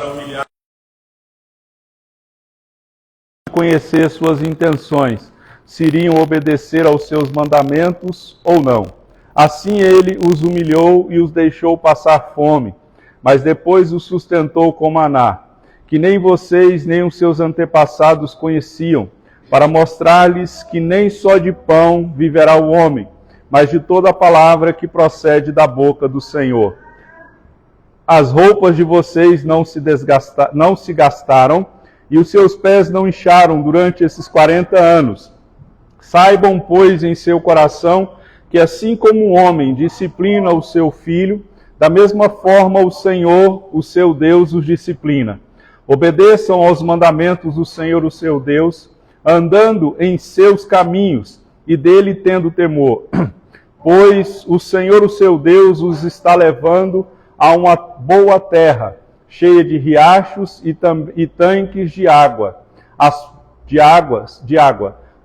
para humilhar. Conhecer suas intenções, se iriam obedecer aos seus mandamentos ou não. Assim ele os humilhou e os deixou passar fome, mas depois os sustentou com maná, que nem vocês nem os seus antepassados conheciam, para mostrar-lhes que nem só de pão viverá o homem, mas de toda a palavra que procede da boca do Senhor. As roupas de vocês não se gastaram, e os seus pés não incharam durante esses 40 anos. Saibam, pois, em seu coração, que assim como um homem disciplina o seu filho, da mesma forma o Senhor, o seu Deus, os disciplina. Obedeçam aos mandamentos do Senhor, o seu Deus, andando em seus caminhos, e dele tendo temor. Pois o Senhor, o seu Deus, os está levando a uma boa terra, cheia de riachos e tanques de água,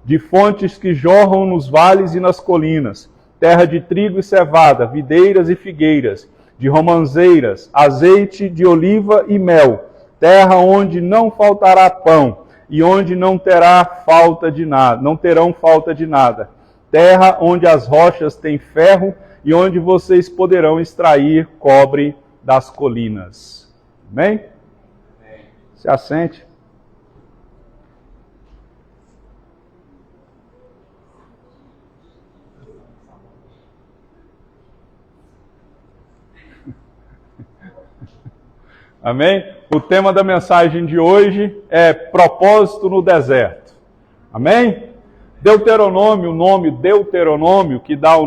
de fontes que jorram nos vales e nas colinas, terra de trigo e cevada, videiras e figueiras, de romãzeiras, azeite de oliva e mel, terra onde não faltará pão e onde não terão falta de nada, terra onde as rochas têm ferro e onde vocês poderão extrair cobre das colinas. Amém? Se assente. Amém? O tema da mensagem de hoje é propósito no deserto. Amém? Deuteronômio, o nome Deuteronômio, que dá o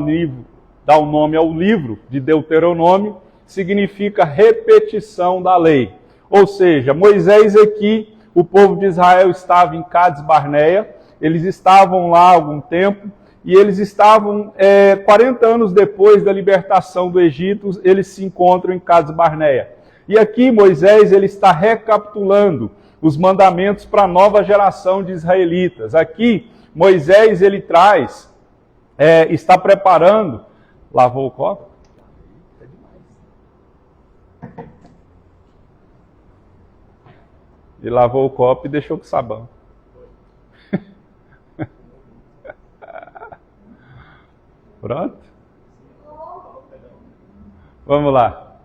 nome ao livro de Deuteronômio, significa repetição da lei. Ou seja, Moisés aqui, o povo de Israel estava em Cades Barneia, eles estavam lá há algum tempo, e eles estavam, 40 anos depois da libertação do Egito, eles se encontram em Cades Barneia. E aqui Moisés ele está recapitulando os mandamentos para a nova geração de israelitas. Aqui Moisés ele traz, está preparando, lavou o copo? Ele lavou o copo e deixou com sabão. Pronto? Vamos lá.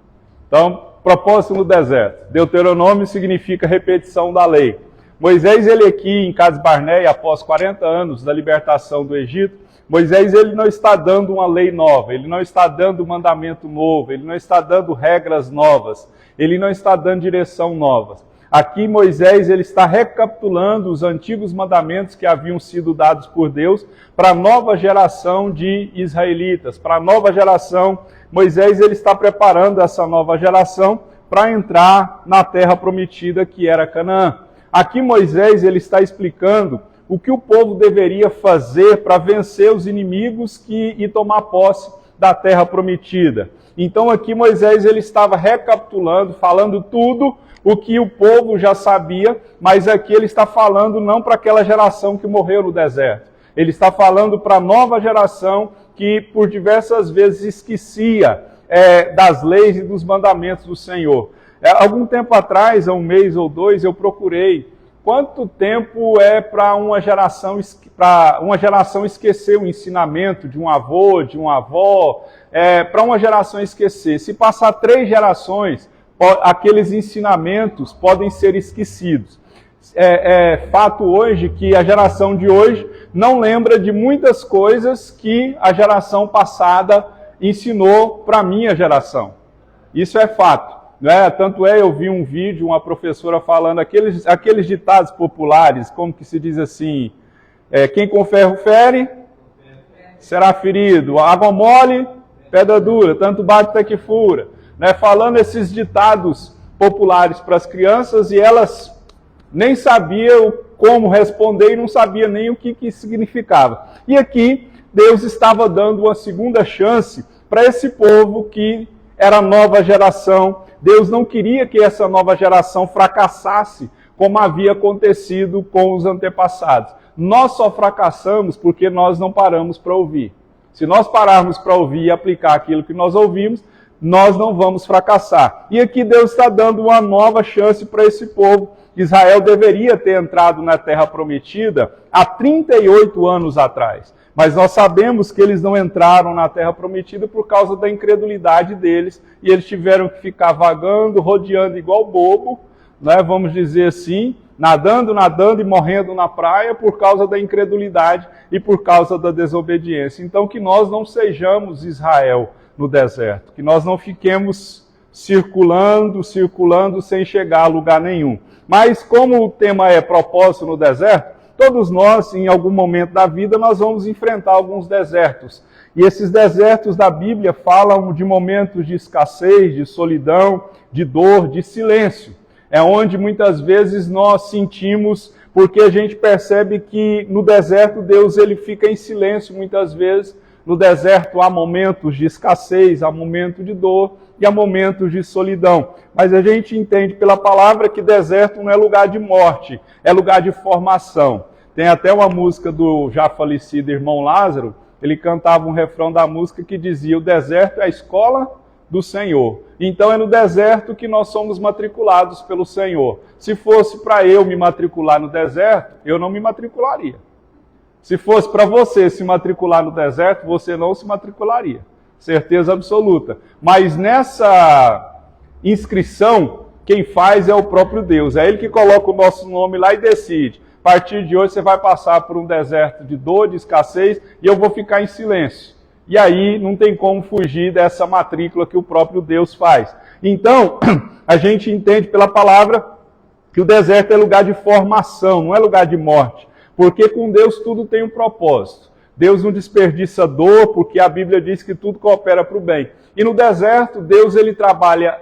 Então, propósito no deserto. Deuteronômio significa repetição da lei. Moisés, ele aqui em Cades Barneia, após 40 anos da libertação do Egito, Moisés ele não está dando uma lei nova, ele não está dando um mandamento novo, ele não está dando regras novas, ele não está dando direção nova. Aqui Moisés ele está recapitulando os antigos mandamentos que haviam sido dados por Deus para a nova geração de israelitas, para a nova geração. Moisés ele está preparando essa nova geração para entrar na terra prometida que era Canaã. Aqui Moisés ele está explicando o que o povo deveria fazer para vencer os inimigos e tomar posse da terra prometida. Então aqui Moisés ele estava recapitulando, falando tudo o que o povo já sabia, mas aqui ele está falando não para aquela geração que morreu no deserto. Ele está falando para a nova geração que por diversas vezes esquecia das leis e dos mandamentos do Senhor. Algum tempo atrás, há um mês ou dois, eu procurei quanto tempo é para uma geração esquecer o ensinamento de um avô, de uma avó, para uma geração esquecer. Se passar 3 gerações, aqueles ensinamentos podem ser esquecidos. É fato hoje que a geração de hoje não lembra de muitas coisas que a geração passada ensinou para a minha geração. Isso é fato. Tanto eu vi um vídeo, uma professora falando aqueles ditados populares, como que se diz assim, quem com ferro fere, será ferido, água mole, pedra dura, tanto bate até que fura. Falando esses ditados populares para as crianças e elas nem sabiam como responder e não sabiam nem o que significava. E aqui Deus estava dando uma segunda chance para esse povo que era a nova geração. Deus não queria que essa nova geração fracassasse como havia acontecido com os antepassados. Nós só fracassamos porque nós não paramos para ouvir. Se nós pararmos para ouvir e aplicar aquilo que nós ouvimos, nós não vamos fracassar. E aqui Deus está dando uma nova chance para esse povo. Israel deveria ter entrado na Terra Prometida há 38 anos atrás. Mas nós sabemos que eles não entraram na Terra Prometida por causa da incredulidade deles. E eles tiveram que ficar vagando, rodeando igual bobo, né, vamos dizer assim, nadando e morrendo na praia por causa da incredulidade e por causa da desobediência. Então que nós não sejamos Israel no deserto, que nós não fiquemos circulando sem chegar a lugar nenhum. Mas como o tema é propósito no deserto, todos nós, em algum momento da vida, nós vamos enfrentar alguns desertos. E esses desertos da Bíblia falam de momentos de escassez, de solidão, de dor, de silêncio. É onde muitas vezes nós sentimos, porque a gente percebe que no deserto Deus ele fica em silêncio muitas vezes. No deserto há momentos de escassez, há momentos de dor e há momentos de solidão. Mas a gente entende pela palavra que deserto não é lugar de morte, é lugar de formação. Tem até uma música do já falecido irmão Lázaro, ele cantava um refrão da música que dizia: o deserto é a escola do Senhor. Então é no deserto que nós somos matriculados pelo Senhor. Se fosse para eu me matricular no deserto, eu não me matricularia. Se fosse para você se matricular no deserto, você não se matricularia. Certeza absoluta. Mas nessa inscrição, quem faz é o próprio Deus. É Ele que coloca o nosso nome lá e decide: a partir de hoje você vai passar por um deserto de dor, de escassez, e eu vou ficar em silêncio. E aí não tem como fugir dessa matrícula que o próprio Deus faz. Então, a gente entende pela palavra que o deserto é lugar de formação, não é lugar de morte. Porque com Deus tudo tem um propósito. Deus não desperdiça dor, porque a Bíblia diz que tudo coopera para o bem. E no deserto, Deus ele trabalha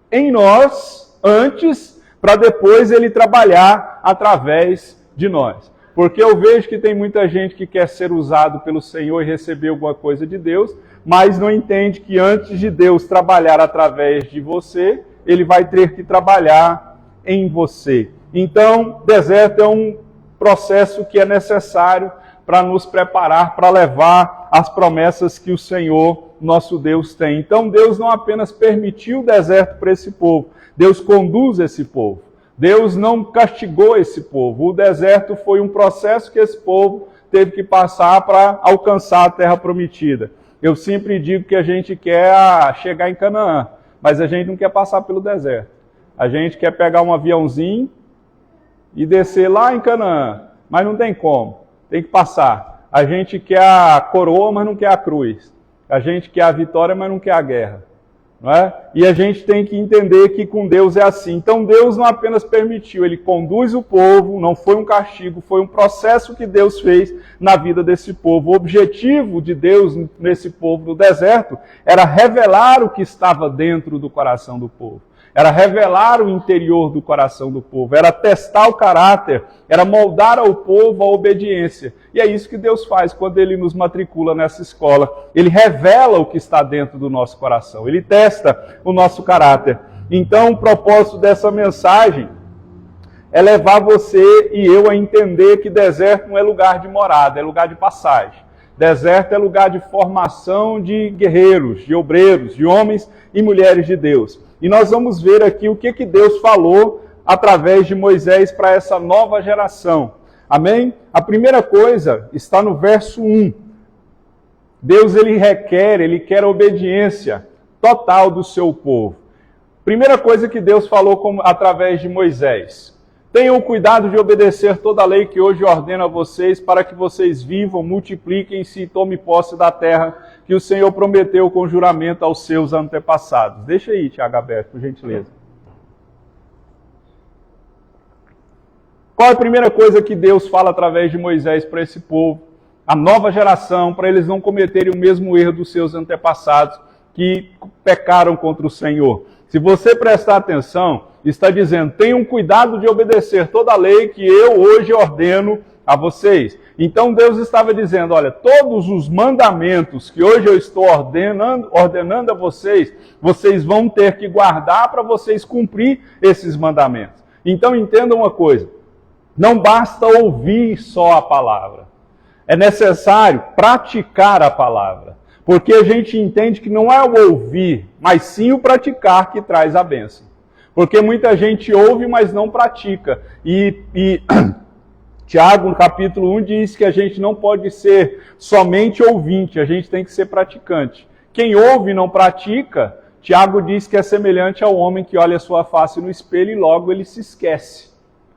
em nós antes, para depois ele trabalhar através de nós. Porque eu vejo que tem muita gente que quer ser usado pelo Senhor e receber alguma coisa de Deus, mas não entende que antes de Deus trabalhar através de você, Ele vai ter que trabalhar em você. Então, deserto é um processo que é necessário para nos preparar, para levar as promessas que o Senhor, nosso Deus, tem. Então, Deus não apenas permitiu o deserto para esse povo, Deus conduz esse povo. Deus não castigou esse povo. O deserto foi um processo que esse povo teve que passar para alcançar a terra prometida. Eu sempre digo que a gente quer chegar em Canaã, mas a gente não quer passar pelo deserto. A gente quer pegar um aviãozinho e descer lá em Canaã, mas não tem como, tem que passar. A gente quer a coroa, mas não quer a cruz. A gente quer a vitória, mas não quer a guerra. Não é? E a gente tem que entender que com Deus é assim. Então Deus não apenas permitiu, Ele conduz o povo, não foi um castigo, foi um processo que Deus fez na vida desse povo. O objetivo de Deus nesse povo no deserto era revelar o que estava dentro do coração do povo. Era revelar o interior do coração do povo, era testar o caráter, era moldar ao povo a obediência. E é isso que Deus faz quando Ele nos matricula nessa escola. Ele revela o que está dentro do nosso coração, Ele testa o nosso caráter. Então, o propósito dessa mensagem é levar você e eu a entender que deserto não é lugar de morada, é lugar de passagem. Deserto é lugar de formação de guerreiros, de obreiros, de homens e mulheres de Deus. E nós vamos ver aqui o que Deus falou através de Moisés para essa nova geração. Amém? A primeira coisa está no verso 1. Deus ele quer a obediência total do seu povo. Primeira coisa que Deus falou através de Moisés: tenham cuidado de obedecer toda a lei que hoje ordeno a vocês, para que vocês vivam, multipliquem-se e tomem posse da terra que o Senhor prometeu com juramento aos seus antepassados. Deixa aí, Tiago, aberto, por gentileza. Qual é a primeira coisa que Deus fala através de Moisés para esse povo? A nova geração, para eles não cometerem o mesmo erro dos seus antepassados que pecaram contra o Senhor. Se você prestar atenção, está dizendo: tenham cuidado de obedecer toda a lei que eu hoje ordeno a vocês. Então Deus estava dizendo: olha, todos os mandamentos que hoje eu estou ordenando a vocês, vocês vão ter que guardar para vocês cumprir esses mandamentos. Então entendam uma coisa: não basta ouvir só a palavra, é necessário praticar a palavra. Porque a gente entende que não é o ouvir, mas sim o praticar que traz a bênção. Porque muita gente ouve, mas não pratica. E Tiago, no capítulo 1, diz que a gente não pode ser somente ouvinte, a gente tem que ser praticante. Quem ouve e não pratica, Tiago diz que é semelhante ao homem que olha a sua face no espelho e logo ele se esquece.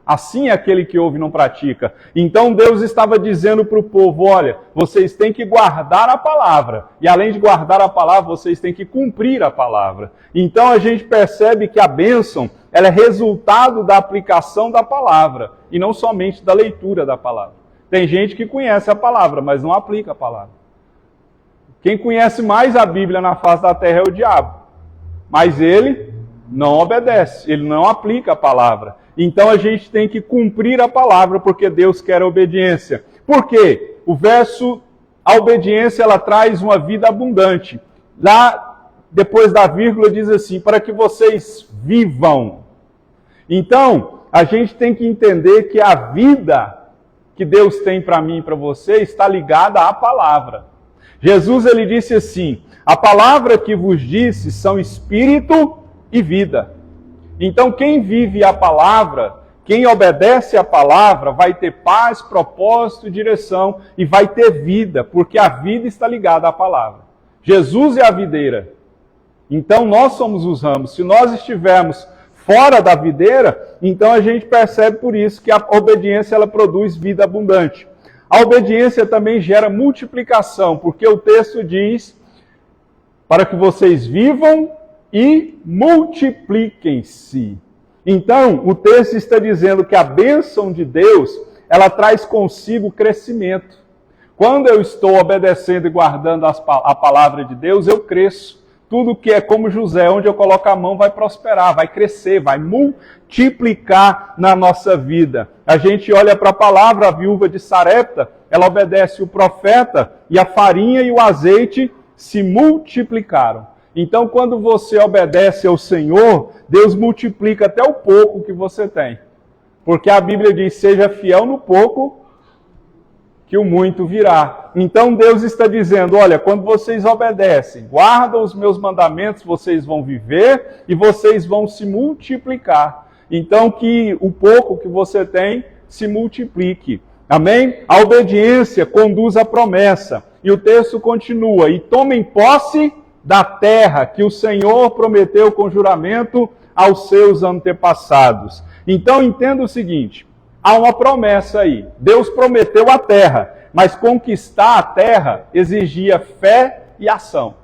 Assim é aquele que ouve e não pratica. Então Deus estava dizendo para o povo, olha, vocês têm que guardar a palavra. E além de guardar a palavra, vocês têm que cumprir a palavra. Então a gente percebe que a bênção, ela é resultado da aplicação da palavra. E não somente da leitura da palavra. Tem gente que conhece a palavra, mas não aplica a palavra. Quem conhece mais a Bíblia na face da terra é o diabo. Mas ele não obedece, ele não aplica a palavra. Então a gente tem que cumprir a palavra, porque Deus quer a obediência. Por quê? A obediência, ela traz uma vida abundante. Lá, depois da vírgula, diz assim, para que vocês vivam. Então, a gente tem que entender que a vida que Deus tem para mim e para você está ligada à palavra. Jesus, ele disse assim, a palavra que vos disse são espírito e vida. Então, quem vive a palavra, quem obedece a palavra, vai ter paz, propósito e direção e vai ter vida, porque a vida está ligada à palavra. Jesus é a videira. Então, nós somos os ramos. Se nós estivermos fora da videira, então a gente percebe por isso que a obediência ela produz vida abundante. A obediência também gera multiplicação, porque o texto diz, para que vocês vivam e multipliquem-se. Então, o texto está dizendo que a bênção de Deus, ela traz consigo crescimento. Quando eu estou obedecendo e guardando a palavra de Deus, eu cresço. Tudo que é como José, onde eu coloco a mão, vai prosperar, vai crescer, vai multiplicar na nossa vida. A gente olha para a palavra, a viúva de Sarepta, ela obedece o profeta e a farinha e o azeite se multiplicaram. Então, quando você obedece ao Senhor, Deus multiplica até o pouco que você tem. Porque a Bíblia diz, seja fiel no pouco, que o muito virá. Então, Deus está dizendo, olha, quando vocês obedecem, guardam os meus mandamentos, vocês vão viver e vocês vão se multiplicar. Então, que o pouco que você tem se multiplique. Amém? A obediência conduz à promessa. E o texto continua, e tomem posse da terra que o Senhor prometeu com juramento aos seus antepassados. Então entenda o seguinte, há uma promessa aí. Deus prometeu a terra, mas conquistar a terra exigia fé e ação.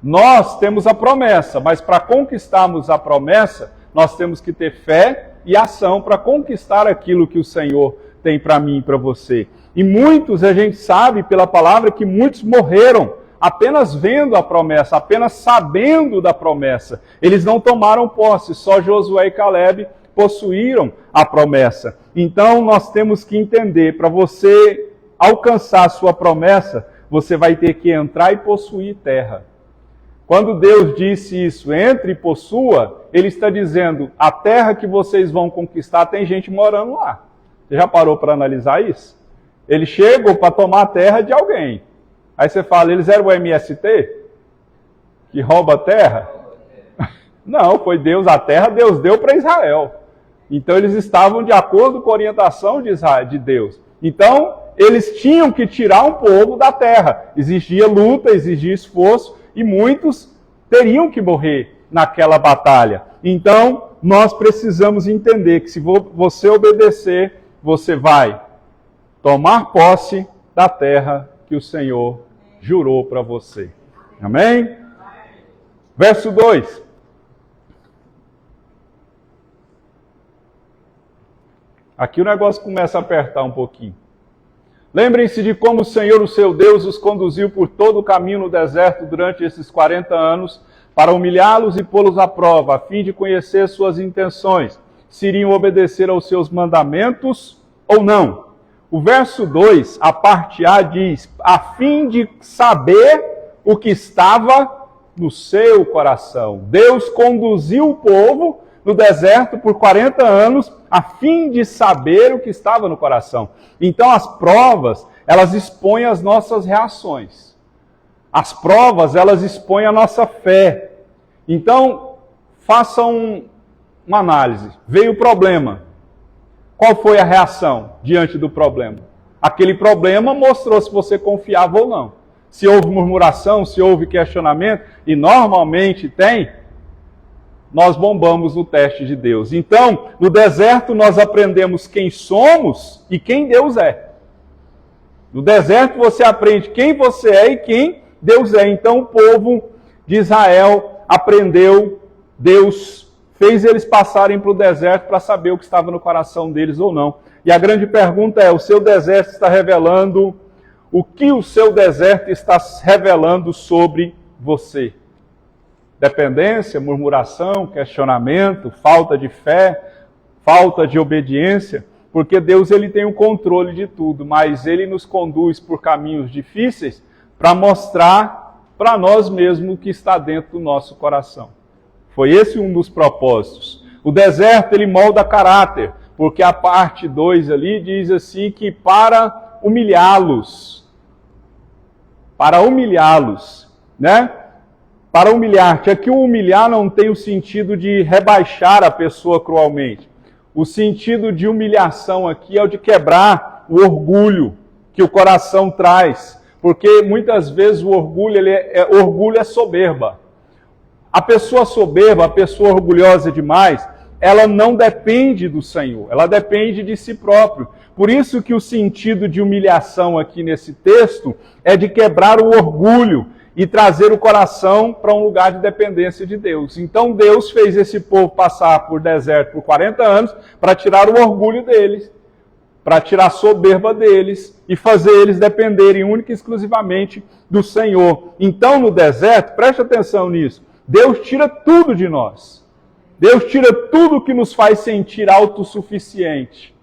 Nós temos a promessa, mas para conquistarmos a promessa, nós temos que ter fé e ação para conquistar aquilo que o Senhor tem para mim e para você. E muitos, a gente sabe pela palavra que muitos morreram apenas vendo a promessa, apenas sabendo da promessa. Eles não tomaram posse, só Josué e Calebe possuíram a promessa. Então nós temos que entender, para você alcançar a sua promessa, você vai ter que entrar e possuir terra. Quando Deus disse isso, entre e possua, Ele está dizendo, a terra que vocês vão conquistar, tem gente morando lá. Você já parou para analisar isso? Ele chegou para tomar a terra de alguém. Aí você fala, eles eram o MST? Que rouba a terra? Não, foi Deus, a terra Deus deu para Israel. Então eles estavam de acordo com a orientação de Israel, de Deus. Então eles tinham que tirar um povo da terra. Exigia luta, exigia esforço e muitos teriam que morrer naquela batalha. Então nós precisamos entender que se você obedecer, você vai tomar posse da terra que o Senhor jurou para você. Amém? Verso 2. Aqui o negócio começa a apertar um pouquinho. Lembrem-se de como o Senhor, o seu Deus, os conduziu por todo o caminho no deserto durante esses 40 anos, para humilhá-los e pô-los à prova, a fim de conhecer suas intenções, se iriam obedecer aos seus mandamentos ou não. O verso 2, a parte A, diz, a fim de saber o que estava no seu coração. Deus conduziu o povo no deserto por 40 anos, a fim de saber o que estava no coração. Então as provas, elas expõem as nossas reações. As provas, elas expõem a nossa fé. Então, faça uma análise. Veio o problema. Qual foi a reação diante do problema? Aquele problema mostrou se você confiava ou não. Se houve murmuração, se houve questionamento, e normalmente tem, nós bombamos no teste de Deus. Então, no deserto nós aprendemos quem somos e quem Deus é. No deserto você aprende quem você é e quem Deus é. Então o povo de Israel aprendeu, Deus fez eles passarem para o deserto para saber o que estava no coração deles ou não. E a grande pergunta é, o seu deserto está revelando, o que o seu deserto está revelando sobre você? Dependência, murmuração, questionamento, falta de fé, falta de obediência, porque Deus ele tem o controle de tudo, mas ele nos conduz por caminhos difíceis para mostrar para nós mesmos o que está dentro do nosso coração. Foi esse um dos propósitos. O deserto ele molda caráter, porque a parte 2 ali diz assim que para humilhá-los, né? Para humilhar-te. Aqui o humilhar não tem o sentido de rebaixar a pessoa cruelmente. O sentido de humilhação aqui é o de quebrar o orgulho que o coração traz. Porque muitas vezes o orgulho, orgulho é soberba. A pessoa soberba, a pessoa orgulhosa demais, ela não depende do Senhor, ela depende de si próprio. Por isso que o sentido de humilhação aqui nesse texto é de quebrar o orgulho e trazer o coração para um lugar de dependência de Deus. Então Deus fez esse povo passar por deserto por 40 anos para tirar o orgulho deles, para tirar a soberba deles e fazer eles dependerem única e exclusivamente do Senhor. Então no deserto, preste atenção nisso, Deus tira tudo de nós. Deus tira tudo que nos faz sentir autossuficiente.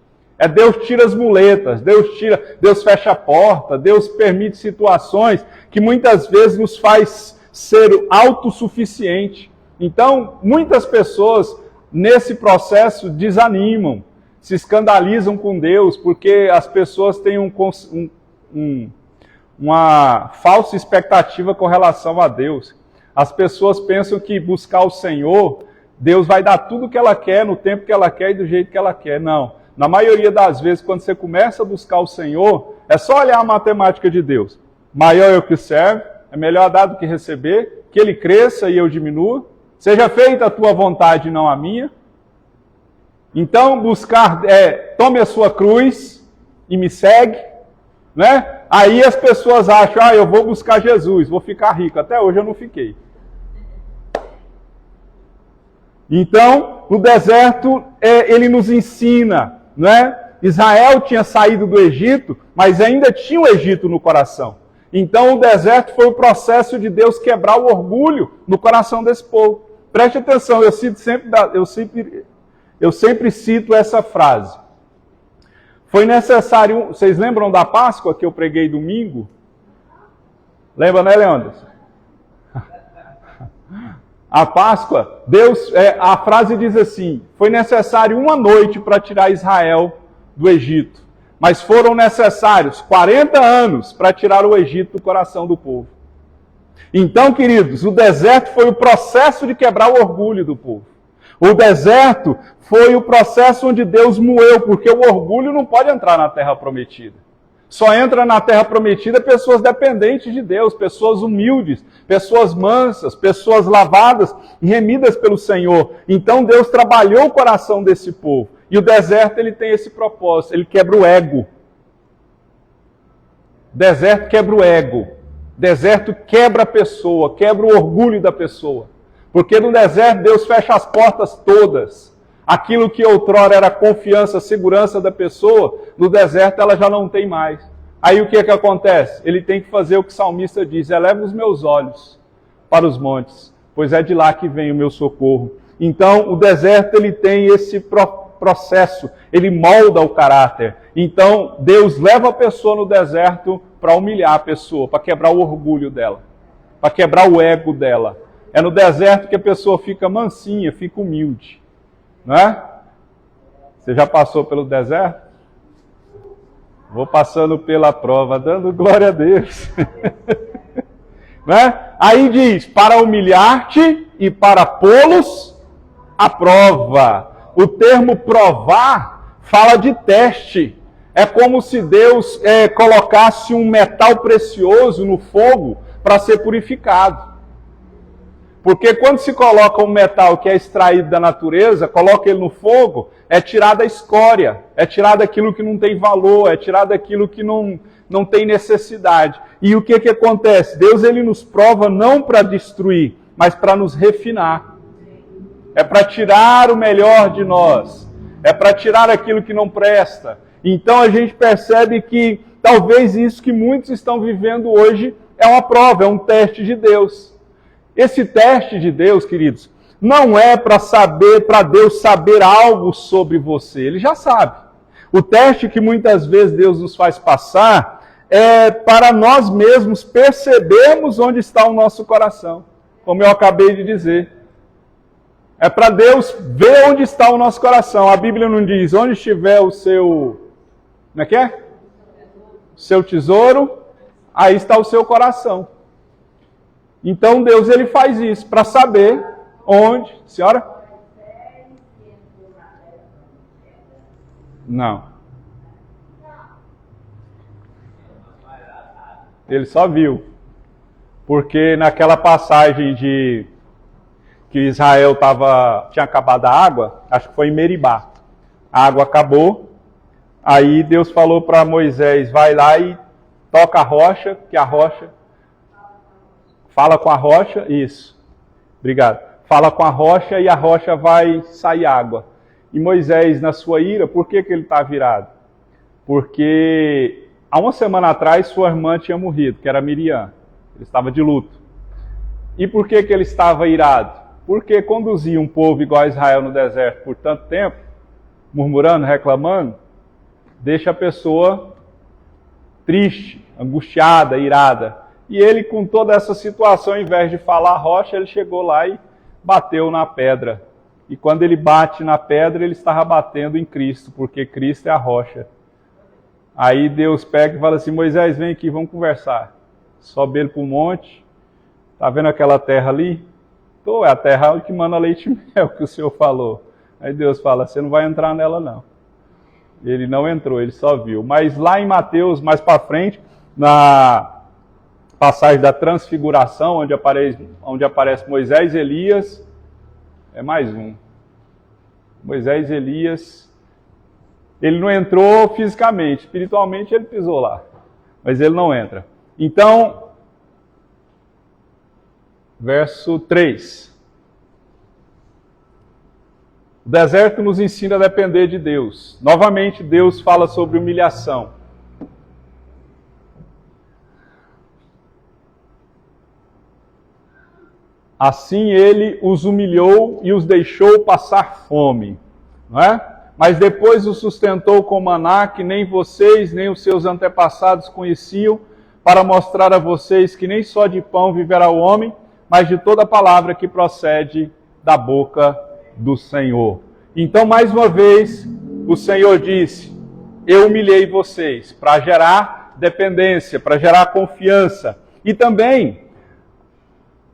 Deus tira as muletas, Deus fecha a porta, Deus permite situações que muitas vezes nos faz ser autossuficiente. Então, muitas pessoas nesse processo desanimam, se escandalizam com Deus, porque as pessoas têm uma falsa expectativa com relação a Deus. As pessoas pensam que buscar o Senhor, Deus vai dar tudo o que ela quer, no tempo que ela quer e do jeito que ela quer. Não. Na maioria das vezes, quando você começa a buscar o Senhor, é só olhar a matemática de Deus. Maior é o que serve, é melhor dar do que receber, que ele cresça e eu diminua. Seja feita a tua vontade e não a minha. Então, buscar, tome a sua cruz e me segue, né? Aí as pessoas acham, eu vou buscar Jesus, vou ficar rico. Até hoje eu não fiquei. Então, no deserto, ele nos ensina, né? Israel tinha saído do Egito, mas ainda tinha o Egito no coração. Então, o deserto foi o processo de Deus quebrar o orgulho no coração desse povo. Preste atenção, eu sempre cito essa frase. Foi necessário... Vocês lembram da Páscoa que eu preguei domingo? Lembra, né, Leandro? A Páscoa, a frase diz assim, foi necessário uma noite para tirar Israel do Egito, mas foram necessários 40 anos para tirar o Egito do coração do povo. Então, queridos, o deserto foi o processo de quebrar o orgulho do povo. O deserto foi o processo onde Deus moeu, porque o orgulho não pode entrar na terra prometida. Só entra na terra prometida pessoas dependentes de Deus, pessoas humildes, pessoas mansas, pessoas lavadas e remidas pelo Senhor. Então Deus trabalhou o coração desse povo. E o deserto ele tem esse propósito, ele quebra o ego. Deserto quebra o ego. Deserto quebra a pessoa, quebra o orgulho da pessoa. Porque no deserto Deus fecha as portas todas. Aquilo que outrora era confiança, segurança da pessoa, no deserto ela já não tem mais. Aí o que acontece? Ele tem que fazer o que o salmista diz, eleva os meus olhos para os montes, pois é de lá que vem o meu socorro. Então o deserto ele tem esse processo, ele molda o caráter. Então Deus leva a pessoa no deserto para humilhar a pessoa, para quebrar o orgulho dela, para quebrar o ego dela. É no deserto que a pessoa fica mansinha, fica humilde. Não é? Você já passou pelo deserto? Vou passando pela prova, dando glória a Deus. Né? Aí diz, para humilhar-te e para pô-los à prova. O termo provar fala de teste. É como se Deus colocasse um metal precioso no fogo para ser purificado. Porque quando se coloca um metal que é extraído da natureza, coloca ele no fogo, é tirada a escória, é tirado aquilo que não tem valor, é tirado aquilo que não tem necessidade. E o que acontece? Deus ele nos prova não para destruir, mas para nos refinar. É para tirar o melhor de nós. É para tirar aquilo que não presta. Então a gente percebe que talvez isso que muitos estão vivendo hoje é uma prova, é um teste de Deus. Esse teste de Deus, queridos, não é para Deus saber algo sobre você. Ele já sabe. O teste que muitas vezes Deus nos faz passar é para nós mesmos percebermos onde está o nosso coração. Como eu acabei de dizer. É para Deus ver onde está o nosso coração. A Bíblia não diz onde estiver o seu... Como é que é? Seu tesouro, aí está o seu coração. Então Deus ele faz isso para saber onde... Senhora? Não. Ele só viu. Porque naquela passagem de que Israel tinha acabado a água, acho que foi em Meribá. A água acabou, aí Deus falou para Moisés, vai lá e toca a rocha, que a rocha... Fala com a rocha, isso. Obrigado. Fala com a rocha e a rocha vai sair água. E Moisés, na sua ira, por que ele está virado? Porque há uma semana atrás sua irmã tinha morrido, que era Miriam. Ele estava de luto. E por que ele estava irado? Porque conduzir um povo igual a Israel no deserto por tanto tempo, murmurando, reclamando, deixa a pessoa triste, angustiada, irada. E ele, com toda essa situação, ao invés de falar rocha, ele chegou lá e bateu na pedra. E quando ele bate na pedra, ele estava batendo em Cristo, porque Cristo é a rocha. Aí Deus pega e fala assim, Moisés, vem aqui, vamos conversar. Sobe ele para o monte. Está vendo aquela terra ali? É a terra que manda leite e mel, que o Senhor falou. Aí Deus fala, você não vai entrar nela não. Ele não entrou, ele só viu. Mas lá em Mateus, mais para frente, na passagem da transfiguração, onde aparece Moisés e Elias, é mais um. Moisés e Elias, ele não entrou fisicamente, espiritualmente ele pisou lá, mas ele não entra. Então, verso 3. O deserto nos ensina a depender de Deus. Novamente, Deus fala sobre humilhação. Assim ele os humilhou e os deixou passar fome, não é? Mas depois os sustentou com maná que nem vocês, nem os seus antepassados conheciam, para mostrar a vocês que nem só de pão viverá o homem, mas de toda palavra que procede da boca do Senhor. Então, mais uma vez, o Senhor disse, eu humilhei vocês, para gerar dependência, para gerar confiança. E também,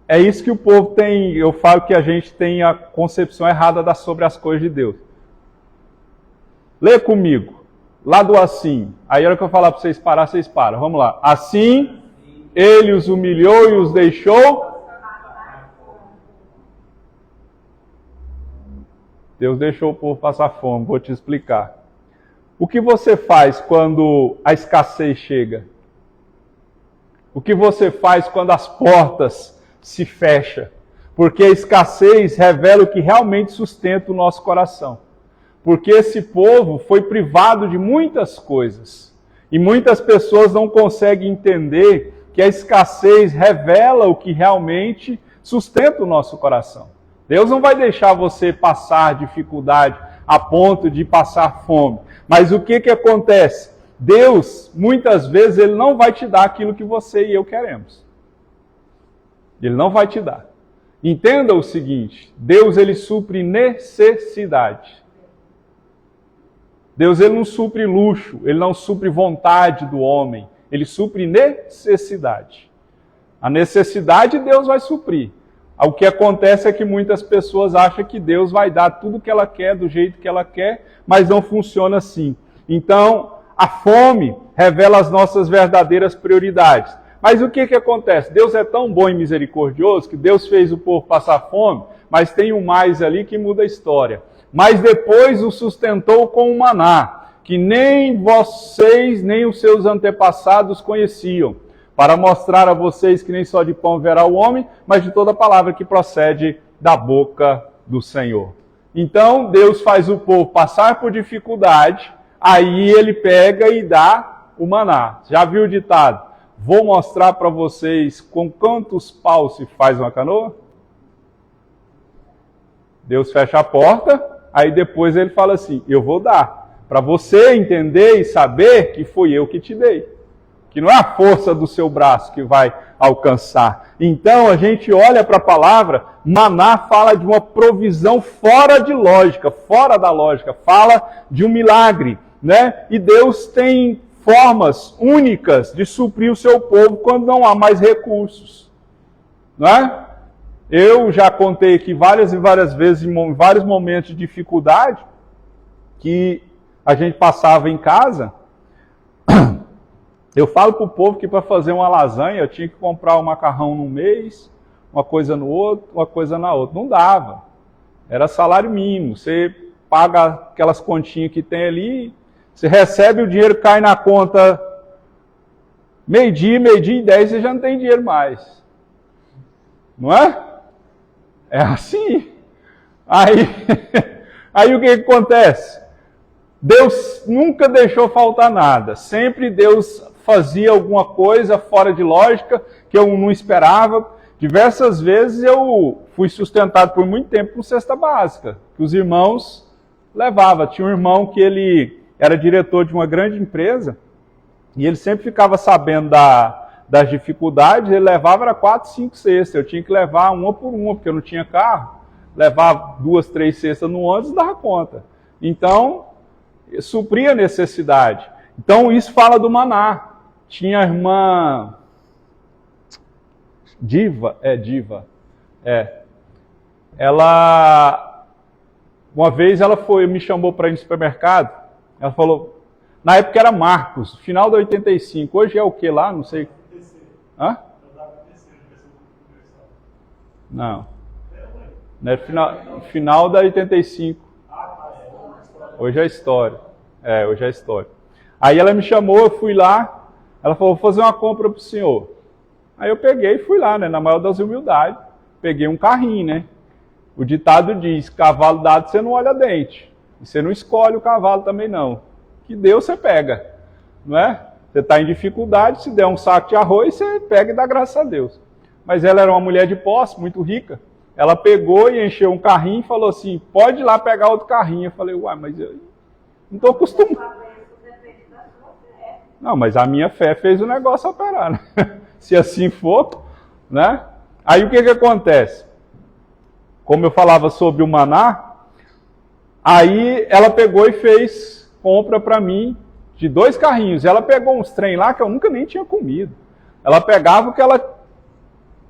é isso que o povo tem, eu falo que a gente tem a concepção errada sobre as coisas de Deus. Lê comigo, lá do assim. Aí a hora que eu falar para vocês parar, vocês param. Vamos lá. Assim, ele os humilhou e os deixou. Deus deixou o povo passar fome, vou te explicar. O que você faz quando a escassez chega? O que você faz quando as portas se fecham? Porque a escassez revela o que realmente sustenta o nosso coração. Porque esse povo foi privado de muitas coisas. E muitas pessoas não conseguem entender que a escassez revela o que realmente sustenta o nosso coração. Deus não vai deixar você passar dificuldade a ponto de passar fome. Mas o que acontece? Deus, muitas vezes, Ele não vai te dar aquilo que você e eu queremos. Ele não vai te dar. Entenda o seguinte, Deus, Ele supre necessidade. Deus, Ele não supre luxo, Ele não supre vontade do homem, Ele supre necessidade. A necessidade Deus vai suprir. O que acontece é que muitas pessoas acham que Deus vai dar tudo o que ela quer, do jeito que ela quer, mas não funciona assim. Então, a fome revela as nossas verdadeiras prioridades. Mas o que acontece? Deus é tão bom e misericordioso que Deus fez o povo passar fome, mas tem um mais ali que muda a história. Mas depois o sustentou com o maná, que nem vocês, nem os seus antepassados conheciam, para mostrar a vocês que nem só de pão verá o homem, mas de toda palavra que procede da boca do Senhor. Então, Deus faz o povo passar por dificuldade, aí ele pega e dá o maná. Já viu o ditado? Vou mostrar para vocês com quantos paus se faz uma canoa? Deus fecha a porta, aí depois ele fala assim, eu vou dar, para você entender e saber que fui eu que te dei. Que não é a força do seu braço que vai alcançar. Então a gente olha para a palavra, maná fala de uma provisão fora de lógica, fora da lógica, fala de um milagre, né? E Deus tem formas únicas de suprir o seu povo quando não há mais recursos, não é? Eu já contei aqui várias e várias vezes, em vários momentos de dificuldade, que a gente passava em casa. Eu falo para o povo que para fazer uma lasanha eu tinha que comprar um macarrão num mês, uma coisa no outro, uma coisa na outra. Não dava. Era salário mínimo. Você paga aquelas continhas que tem ali, você recebe o dinheiro, cai na conta meio-dia e 10, você já não tem dinheiro mais. Não é? É assim. Aí o que acontece? Deus nunca deixou faltar nada. Sempre Deus fazia alguma coisa fora de lógica que eu não esperava. Diversas vezes eu fui sustentado por muito tempo com cesta básica, que os irmãos levavam. Tinha um irmão que ele era diretor de uma grande empresa e ele sempre ficava sabendo das dificuldades, ele levava 4, 5 cestas. Eu tinha que levar uma por uma, porque eu não tinha carro. Levar 2, 3 cestas no ônibus dava conta. Então, supria a necessidade. Então, isso fala do maná. Tinha a irmã Diva. Ela, uma vez ela me chamou para ir no supermercado. Ela falou, na época era Marcos, final de 85. Hoje é o que lá? Não sei. Hã? Não. É final da 85. Hoje é história. Hoje é história. Aí ela me chamou, eu fui lá. Ela falou, vou fazer uma compra para o senhor. Aí eu peguei e fui lá, né, na maior das humildades. Peguei um carrinho, né? O ditado diz, cavalo dado você não olha dente. E você não escolhe o cavalo também não. Que deu, você pega. Não é? Você está em dificuldade, se der um saco de arroz, você pega e dá graças a Deus. Mas ela era uma mulher de posse, muito rica. Ela pegou e encheu um carrinho e falou assim, pode ir lá pegar outro carrinho. Eu falei, uai, mas eu não estou acostumado. Não, mas a minha fé fez o negócio operar, né? Se assim for, né? Aí o que acontece? Como eu falava sobre o maná, aí ela pegou e fez compra para mim de 2 carrinhos. Ela pegou uns trem lá que eu nunca nem tinha comido. Ela pegava o que ela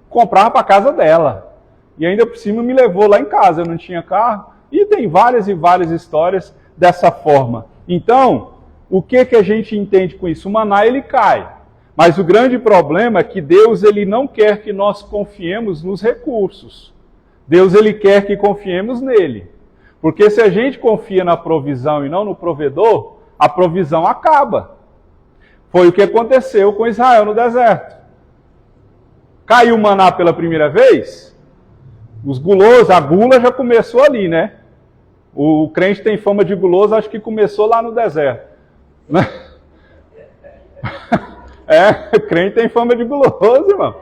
comprava para casa dela. E ainda por cima me levou lá em casa, eu não tinha carro. E tem várias e várias histórias dessa forma. Então, o que a gente entende com isso? O maná, ele cai. Mas o grande problema é que Deus, ele não quer que nós confiemos nos recursos. Deus, ele quer que confiemos nele. Porque se a gente confia na provisão e não no provedor, a provisão acaba. Foi o que aconteceu com Israel no deserto. Caiu o maná pela primeira vez, os gulosos, a gula já começou ali, né? O crente tem fama de guloso, acho que começou lá no deserto. O crente tem fama de guloso, irmão.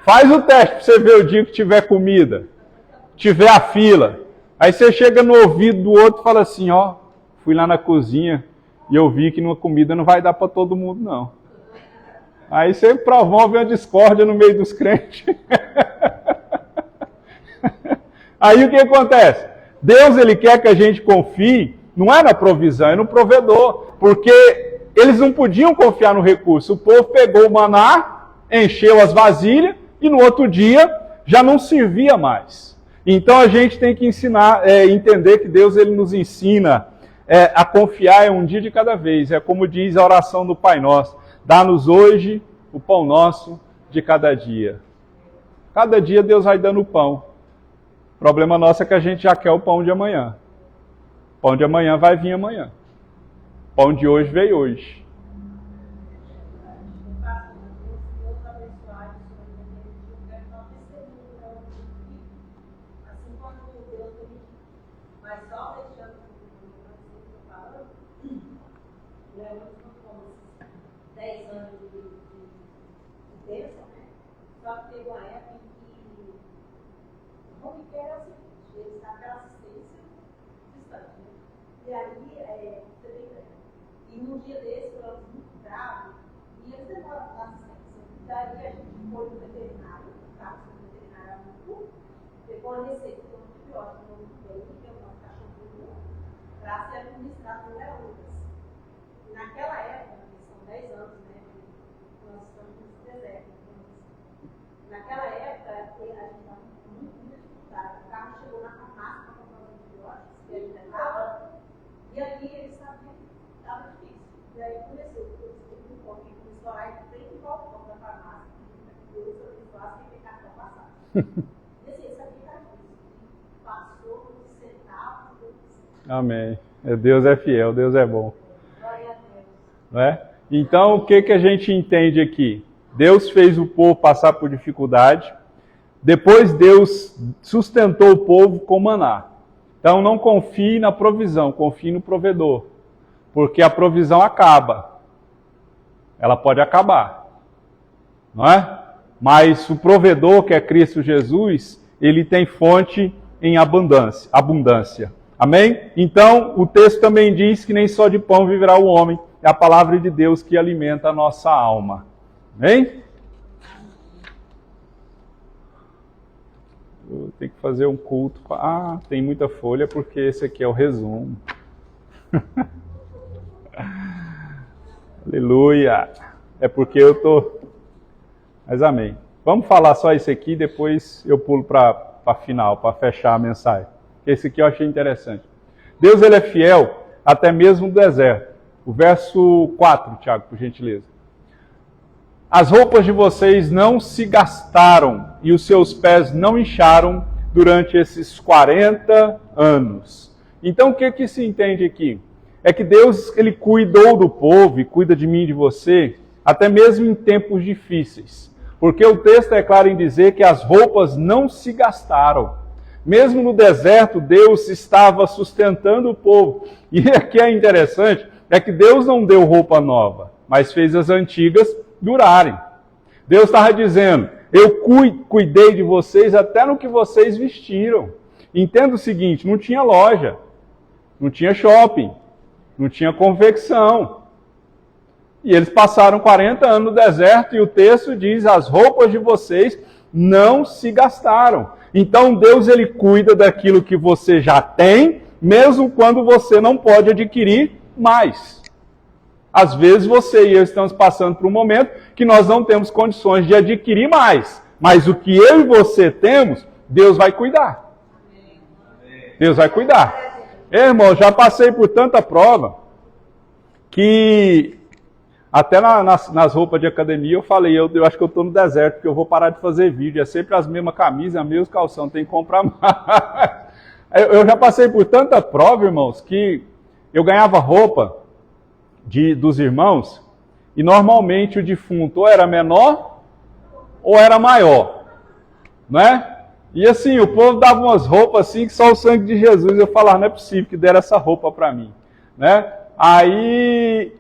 Faz o teste para você ver o dia que tiver comida, tiver a fila. Aí você chega no ouvido do outro e fala assim, ó, fui lá na cozinha e eu vi que numa comida não vai dar para todo mundo, não. Aí você promove uma discórdia no meio dos crentes. Aí o que acontece? Deus, ele quer que a gente confie, não é na provisão, é no provedor. Porque eles não podiam confiar no recurso. O povo pegou o maná, encheu as vasilhas e no outro dia já não servia mais. Então a gente tem que entender que Deus ele nos ensina a confiar em um dia de cada vez. É como diz a oração do Pai Nosso: dá-nos hoje o pão nosso de cada dia. Cada dia Deus vai dando o pão. O problema nosso é que a gente já quer o pão de amanhã. O pão de amanhã vai vir amanhã. O pão de hoje veio hoje. Um dia desse, eu era muito bravo, e eles demoram na assistência. Daí a gente foi no veterinário, estava no veterinário adulto, pegou a receita de um antibiótico no bem, que é o nosso cachorro, para ser administrado no Leônidas. Naquela época, que são 10 anos, né, nós estamos nesse deserto. Naquela época, a gente estava com muita dificuldade. O carro chegou na farmácia para comprar os antibióticos que a gente levava, e aí eles sabiam que estava difícil. E aí começou a orar em frente e balcão da farmácia, que Deus abençoasse e ficar para passar. E assim, essa vida passou nos centavos do céu. Amém. Deus é fiel, Deus é bom. Glória a Deus. Não é? Então, o que a gente entende aqui? Deus fez o povo passar por dificuldade, depois Deus sustentou o povo com maná. Então, não confie na provisão, confie no provedor. Porque a provisão acaba. Ela pode acabar. Não é? Mas o provedor, que é Cristo Jesus, ele tem fonte em abundância. Amém? Então, o texto também diz que nem só de pão viverá o homem. É a palavra de Deus que alimenta a nossa alma. Amém? Eu tenho que fazer um culto. Tem muita folha porque esse aqui é o resumo. Aleluia! É porque eu estou... Mas amém. Vamos falar só isso aqui, depois eu pulo para a final, para fechar a mensagem. Esse aqui eu achei interessante. Deus ele é fiel até mesmo no deserto. O verso 4, Tiago, por gentileza. As roupas de vocês não se gastaram e os seus pés não incharam durante esses 40 anos. Então o que se entende aqui? É que Deus ele cuidou do povo e cuida de mim e de você, até mesmo em tempos difíceis. Porque o texto é claro em dizer que as roupas não se gastaram. Mesmo no deserto, Deus estava sustentando o povo. E aqui é interessante, é que Deus não deu roupa nova, mas fez as antigas durarem. Deus estava dizendo, eu cuidei de vocês até no que vocês vestiram. Entenda o seguinte, não tinha loja, não tinha shopping, não tinha confecção. E eles passaram 40 anos no deserto e o texto diz, as roupas de vocês não se gastaram. Então Deus ele cuida daquilo que você já tem, mesmo quando você não pode adquirir mais. Às vezes você e eu estamos passando por um momento que nós não temos condições de adquirir mais. Mas o que eu e você temos, Deus vai cuidar. Deus vai cuidar. Irmão, já passei por tanta prova que até nas roupas de academia eu falei, eu acho que eu estou no deserto, porque eu vou parar de fazer vídeo. É sempre as mesmas camisas, os mesmos calção, tem que comprar mais. Eu já passei por tanta prova, irmãos, que eu ganhava roupa dos irmãos e normalmente o defunto ou era menor ou era maior, não é? E assim, o povo dava umas roupas assim que só o sangue de Jesus. Eu falava, não é possível que deram essa roupa para mim, né? Aí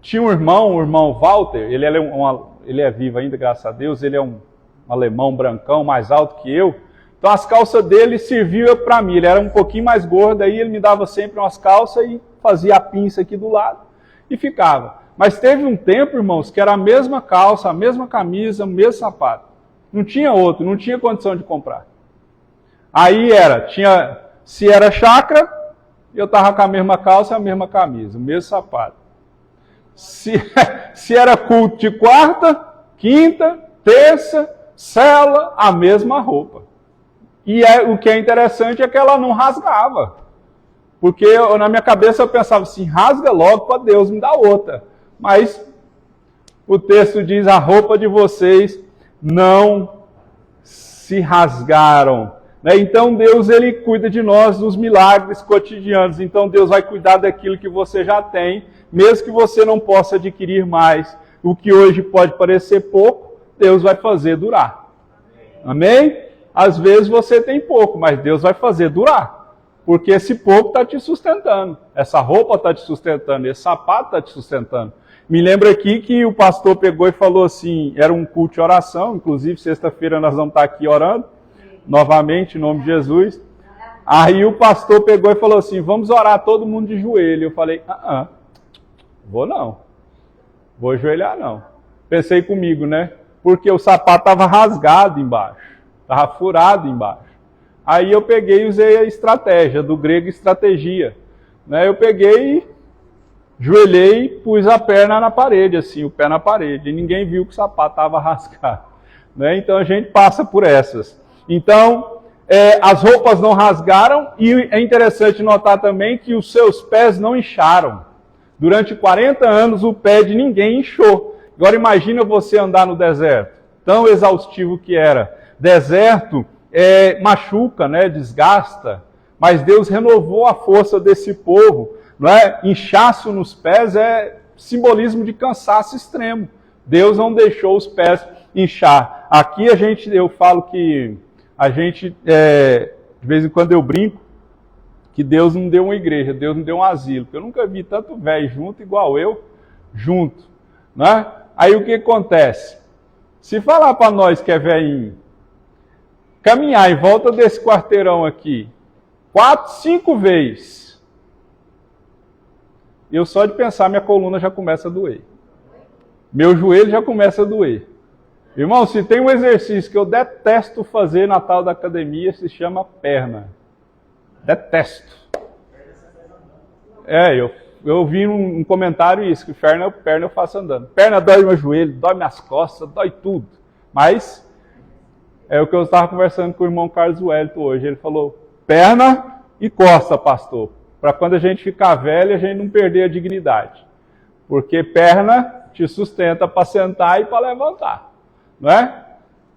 tinha um irmão, o irmão Walter, ele é vivo ainda, graças a Deus, ele é um alemão brancão, mais alto que eu. Então as calças dele serviam para mim, ele era um pouquinho mais gordo, aí ele me dava sempre umas calças e fazia a pinça aqui do lado e ficava. Mas teve um tempo, irmãos, que era a mesma calça, a mesma camisa, o mesmo sapato. Não tinha outro, não tinha condição de comprar. Aí se era chácara, eu estava com a mesma calça, a mesma camisa, o mesmo sapato. Se era culto de quarta, quinta, terça, cela, a mesma roupa. E o que é interessante é que ela não rasgava. Porque na minha cabeça eu pensava assim, rasga logo para Deus me dar outra. Mas o texto diz, a roupa de vocês não se rasgaram. Então Deus, Ele cuida de nós nos milagres cotidianos. Então Deus vai cuidar daquilo que você já tem, mesmo que você não possa adquirir mais. O que hoje pode parecer pouco, Deus vai fazer durar. Amém? Às vezes você tem pouco, mas Deus vai fazer durar. Porque esse pouco está te sustentando. Essa roupa está te sustentando, esse sapato está te sustentando. Me lembra aqui que o pastor pegou e falou assim, era um culto de oração, inclusive sexta-feira nós vamos estar aqui orando, novamente, em nome de Jesus. Aí o pastor pegou e falou assim, vamos orar todo mundo de joelho. Eu falei, vou não. Vou ajoelhar não. Pensei comigo, né? Porque o sapato estava rasgado embaixo. Estava furado embaixo. Aí eu peguei e usei a estratégia, do grego estratégia. Eu peguei, joelhei, pus a perna na parede, assim, o pé na parede. E ninguém viu que o sapato estava rasgado. Então a gente passa por essas. Então, as roupas não rasgaram e é interessante notar também que os seus pés não incharam. Durante 40 anos o pé de ninguém inchou. Agora imagina você andar no deserto, tão exaustivo que era. Deserto machuca, desgasta, mas Deus renovou a força desse povo. Inchaço nos pés é simbolismo de cansaço extremo. Deus não deixou os pés inchar. Aqui eu falo que a gente, de vez em quando eu brinco, que Deus não deu uma igreja, Deus não deu um asilo. Porque eu nunca vi tanto velho junto, igual eu, junto. Aí o que acontece? Se falar para nós que é velhinho, caminhar em volta desse quarteirão aqui, 4, 5 vezes, eu só de pensar minha coluna já começa a doer. Meu joelho já começa a doer. Irmão, se tem um exercício que eu detesto fazer na tal da academia, se chama perna. Detesto. Eu vi um comentário isso, que perna eu faço andando. Perna dói meu joelho, dói minhas costas, dói tudo. Mas é o que eu estava conversando com o irmão Carlos Wellington hoje. Ele falou, perna e costa, pastor. Para quando a gente ficar velho, a gente não perder a dignidade. Porque perna te sustenta para sentar e para levantar.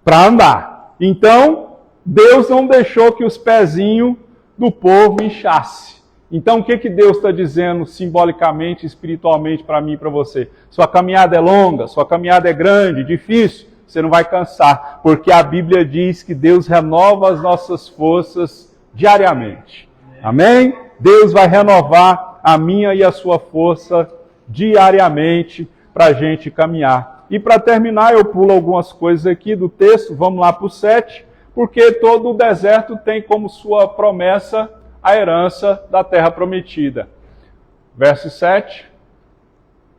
Para andar. Então, Deus não deixou que os pezinhos do povo inchasse. Então, o que Deus está dizendo simbolicamente, espiritualmente para mim e para você? Sua caminhada é longa, sua caminhada é grande, difícil, você não vai cansar, porque a Bíblia diz que Deus renova as nossas forças diariamente. Amém? Deus vai renovar a minha e a sua força diariamente para a gente caminhar. E para terminar, eu pulo algumas coisas aqui do texto, vamos lá para o 7, porque todo o deserto tem como sua promessa a herança da terra prometida. Verso 7.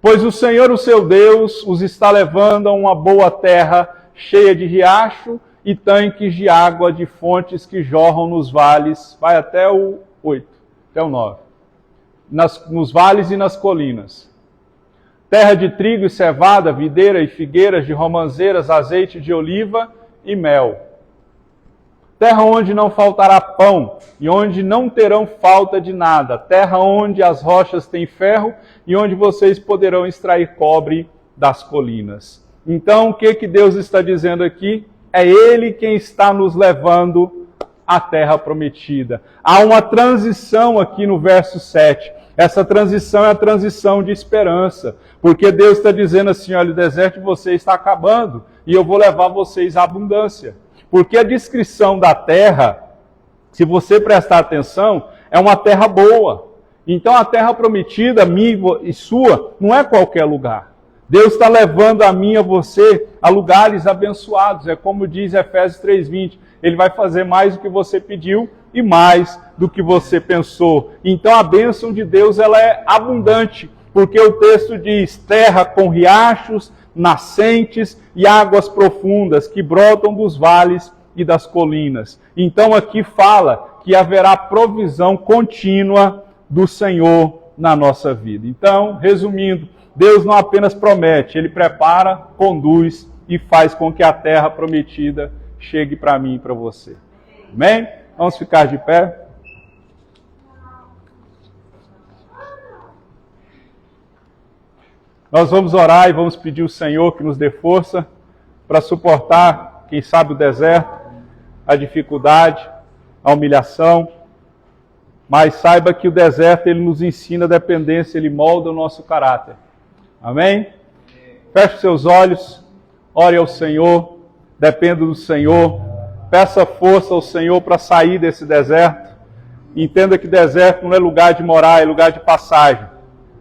Pois o Senhor, o seu Deus, os está levando a uma boa terra, cheia de riacho e tanques de água, de fontes que jorram nos vales, vai até o 8, até o 9. Nos vales e nas colinas. Terra de trigo e cevada, videira e figueiras, de romãzeiras, azeite de oliva e mel. Terra onde não faltará pão, e onde não terão falta de nada. Terra onde as rochas têm ferro, e onde vocês poderão extrair cobre das colinas. Então, o que Deus está dizendo aqui? É Ele quem está nos levando à terra prometida. Há uma transição aqui no verso 7. Essa transição é a transição de esperança. Porque Deus está dizendo assim, olha, o deserto de vocês está acabando, e eu vou levar vocês à abundância. Porque a descrição da terra, se você prestar atenção, é uma terra boa. Então a terra prometida, minha e sua, não é qualquer lugar. Deus está levando a mim e a você a lugares abençoados. É como diz Efésios 3:20. Ele vai fazer mais do que você pediu e mais do que você pensou. Então a bênção de Deus ela é abundante. Porque o texto diz, terra com riachos, nascentes e águas profundas que brotam dos vales e das colinas. Então aqui fala que haverá provisão contínua do Senhor na nossa vida. Então, resumindo, Deus não apenas promete, Ele prepara, conduz e faz com que a terra prometida chegue para mim e para você. Amém? Vamos ficar de pé. Nós vamos orar e vamos pedir ao Senhor que nos dê força para suportar, quem sabe, o deserto, a dificuldade, a humilhação. Mas saiba que o deserto, ele nos ensina a dependência, ele molda o nosso caráter. Amém? Feche seus olhos, ore ao Senhor, dependa do Senhor, peça força ao Senhor para sair desse deserto. Entenda que deserto não é lugar de morar, é lugar de passagem.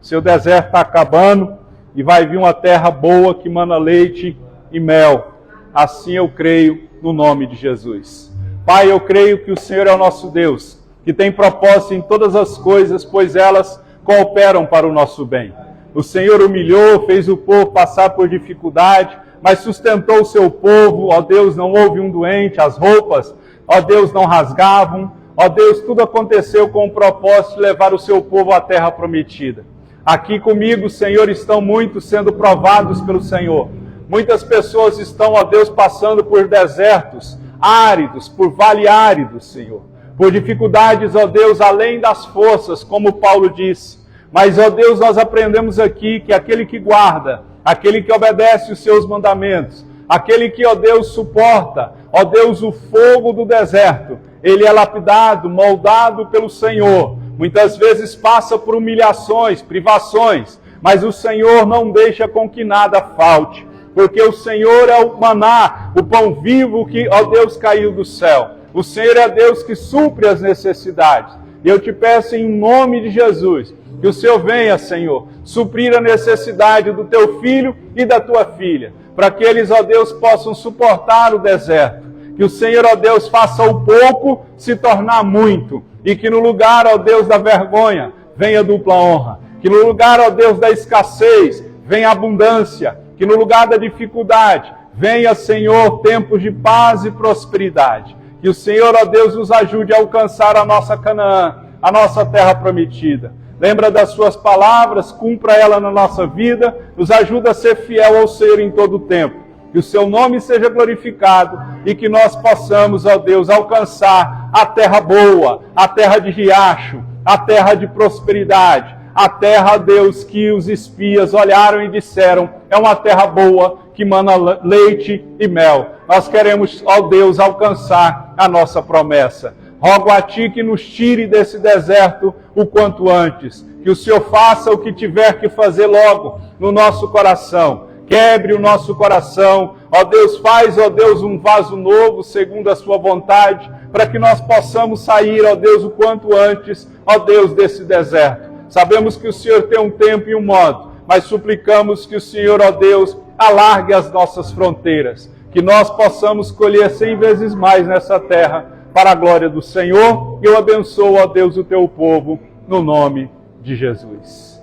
Seu deserto está acabando e vai vir uma terra boa que mana leite e mel. Assim eu creio no nome de Jesus. Pai, eu creio que o Senhor é o nosso Deus, que tem propósito em todas as coisas, pois elas cooperam para o nosso bem. O Senhor humilhou, fez o povo passar por dificuldade, mas sustentou o seu povo. Ó Deus, não houve um doente, as roupas, ó Deus, não rasgavam. Ó Deus, tudo aconteceu com o propósito de levar o seu povo à terra prometida. Aqui comigo, Senhor, estão muitos sendo provados pelo Senhor. Muitas pessoas estão, ó Deus, passando por desertos áridos, por vale áridos, Senhor. Por dificuldades, ó Deus, além das forças, como Paulo disse. Mas, ó Deus, nós aprendemos aqui que aquele que guarda, aquele que obedece os seus mandamentos, aquele que, ó Deus, suporta, ó Deus, o fogo do deserto, ele é lapidado, moldado pelo Senhor. Muitas vezes passa por humilhações, privações, mas o Senhor não deixa com que nada falte, porque o Senhor é o maná, o pão vivo que, ó Deus, caiu do céu. O Senhor é Deus que supre as necessidades. E eu te peço em nome de Jesus, que o Senhor venha, Senhor, suprir a necessidade do teu filho e da tua filha, para que eles, ó Deus, possam suportar o deserto. Que o Senhor, ó Deus, faça o pouco se tornar muito. E que no lugar, ó Deus, da vergonha, venha dupla honra. Que no lugar, ó Deus, da escassez, venha abundância. Que no lugar da dificuldade, venha, Senhor, tempos de paz e prosperidade. Que o Senhor, ó Deus, nos ajude a alcançar a nossa Canaã, a nossa terra prometida. Lembra das suas palavras, cumpra ela na nossa vida, nos ajuda a ser fiel ao Senhor em todo o tempo. Que o seu nome seja glorificado e que nós possamos, ó Deus, alcançar a terra boa, a terra de riacho, a terra de prosperidade, a terra, Deus, que os espias olharam e disseram, é uma terra boa que mana leite e mel. Nós queremos, ó Deus, alcançar a nossa promessa. Rogo a Ti que nos tire desse deserto o quanto antes. Que o Senhor faça o que tiver que fazer logo no nosso coração. Quebre o nosso coração. Ó Deus, faz, ó Deus, um vaso novo segundo a sua vontade, para que nós possamos sair, ó Deus, o quanto antes, ó Deus, desse deserto. Sabemos que o Senhor tem um tempo e um modo, mas suplicamos que o Senhor, ó Deus, alargue as nossas fronteiras, que nós possamos colher 100 vezes mais nessa terra, para a glória do Senhor. Eu abençoo, ó Deus, o teu povo, no nome de Jesus.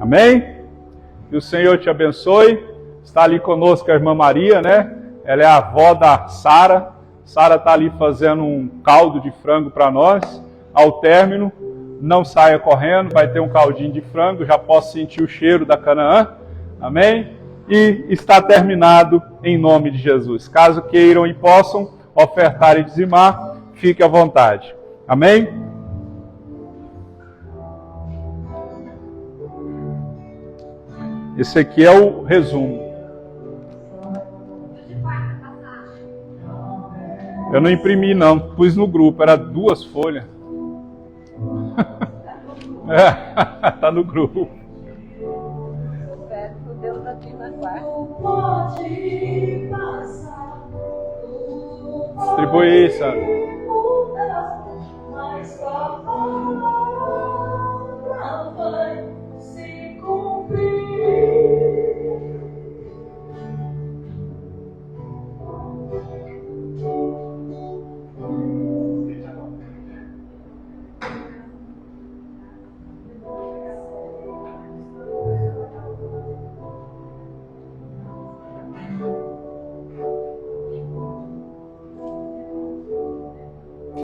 Amém? Que o Senhor te abençoe. Está ali conosco a irmã Maria, né? Ela é a avó da Sara. Sara está ali fazendo um caldo de frango para nós. Ao término, não saia correndo, vai ter um caldinho de frango. Já posso sentir o cheiro da Canaã. Amém? E está terminado em nome de Jesus. Caso queiram e possam ofertar e dizimar, fique à vontade. Amém? Esse aqui é o resumo. Eu não imprimi não, pus no grupo, era 2 folhas. Tá no grupo. Deus aqui na guarda. Distribui isso.